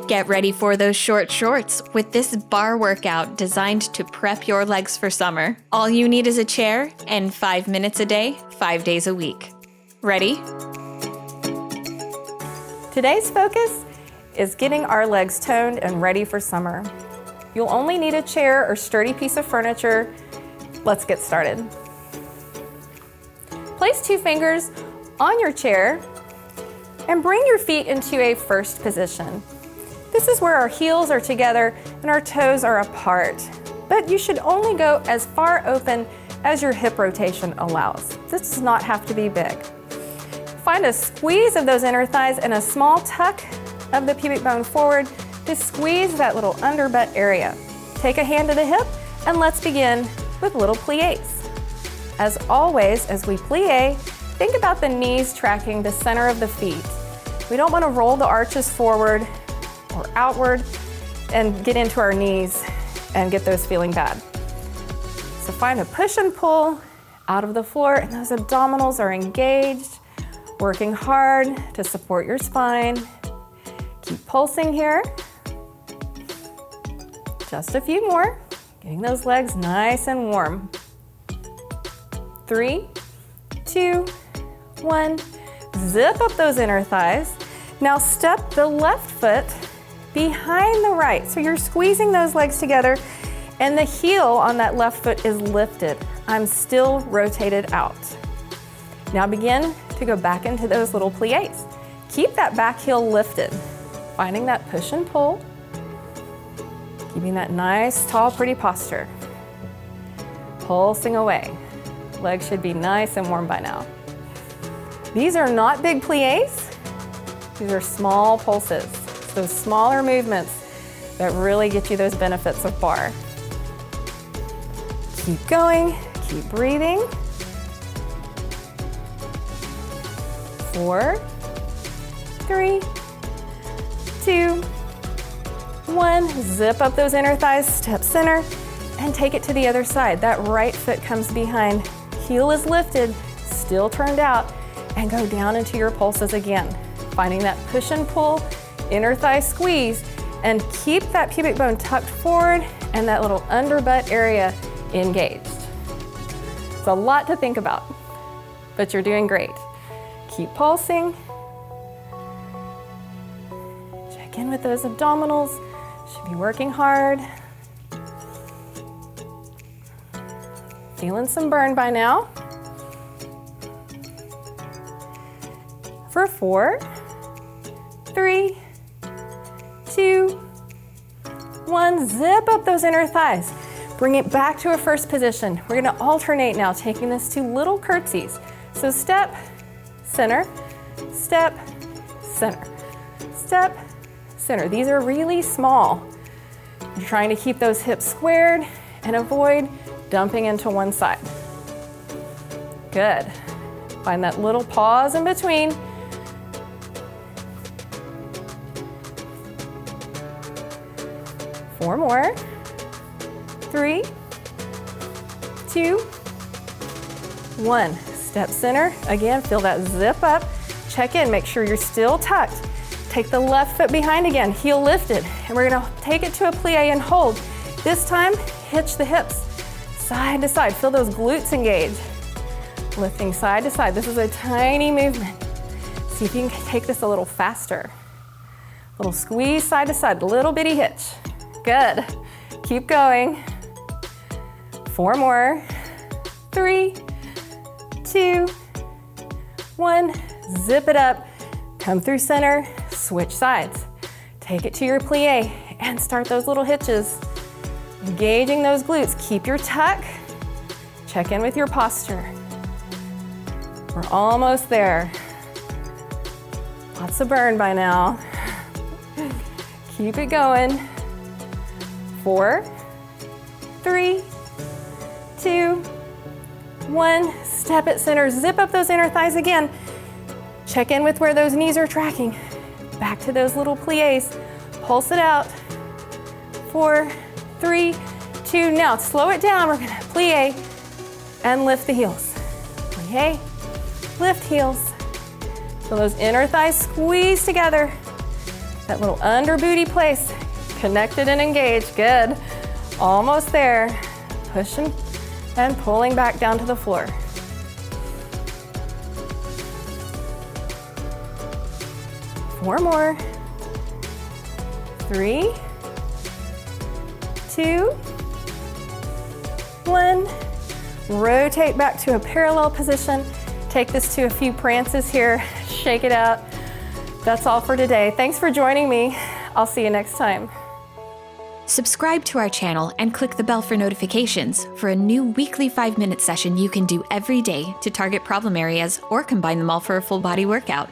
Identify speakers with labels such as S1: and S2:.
S1: Get ready for those short shorts with this bar workout designed to prep your legs for summer. All you need is a chair and 5 minutes a day, 5 days a week. Ready?
S2: Today's focus is getting our legs toned and ready for summer. You'll only need a chair or sturdy piece of furniture. Let's get started. Place 2 fingers on your chair and bring your feet into a first position. This is where our heels are together and our toes are apart, but you should only go as far open as your hip rotation allows. This does not have to be big. Find a squeeze of those inner thighs and a small tuck of the pubic bone forward to squeeze that little underbutt area. Take a hand to the hip and let's begin with little pliés. As always, as we plie, think about the knees tracking the center of the feet. We don't want to roll the arches forward or outward and get into our knees and get those feeling bad. So find a push and pull out of the floor, and those abdominals are engaged, working hard to support your spine. Keep pulsing here. Just a few more, getting those legs nice and warm. 3, 2, 1. Zip up those inner thighs. Now step the left foot behind the right. So you're squeezing those legs together and the heel on that left foot is lifted. I'm still rotated out. Now begin to go back into those little pliés. Keep that back heel lifted, finding that push and pull, keeping that nice, tall, pretty posture. Pulsing away. Legs should be nice and warm by now. These are not big pliés. These are small pulses. Those smaller movements that really get you those benefits of barre. Keep going, keep breathing. 4, 3, 2, 1. Zip up those inner thighs, step center, and take it to the other side. That right foot comes behind, heel is lifted, still turned out, and go down into your pulses again. Finding that push and pull, inner thigh squeeze, and keep that pubic bone tucked forward and that little underbutt area engaged. It's a lot to think about, but you're doing great. Keep pulsing. Check in with those abdominals. Should be working hard. Feeling some burn by now. For 4, 3, 2, 1. Zip up those inner thighs. Bring it back to a first position. We're gonna alternate now, taking this to little curtsies. So step, center, step, center, step, center. These are really small. You're trying to keep those hips squared and avoid dumping into one side. Good. Find that little pause in between. Four more. 3, 2, 1. Step center. Again, feel that zip up. Check in, make sure you're still tucked. Take the left foot behind again, heel lifted. And we're gonna take it to a plie and hold. This time, hitch the hips side to side. Feel those glutes engage. Lifting side to side. This is a tiny movement. See if you can take this a little faster. Little squeeze side to side, little bitty hitch. Good. Keep going. 4 more. 3, 2, 1. Zip it up. Come through center. Switch sides. Take it to your plie and start those little hitches. Engaging those glutes. Keep your tuck. Check in with your posture. We're almost there. Lots of burn by now. Keep it going. 4, 3, 2, 1. Step at center. Zip up those inner thighs again. Check in with where those knees are tracking. Back to those little pliés. Pulse it out. 4, 3, 2. Now slow it down. We're gonna plie and lift the heels. Plie, lift heels. So those inner thighs squeeze together. That little under booty place, connected and engaged, good. Almost there. Pushing and pulling back down to the floor. Four more. 3, 2, 1. Rotate back to a parallel position. Take this to a few prances here. Shake it out. That's all for today. Thanks for joining me. I'll see you next time.
S1: Subscribe to our channel and click the bell for notifications for a new weekly 5-minute session you can do every day to target problem areas or combine them all for a full body workout.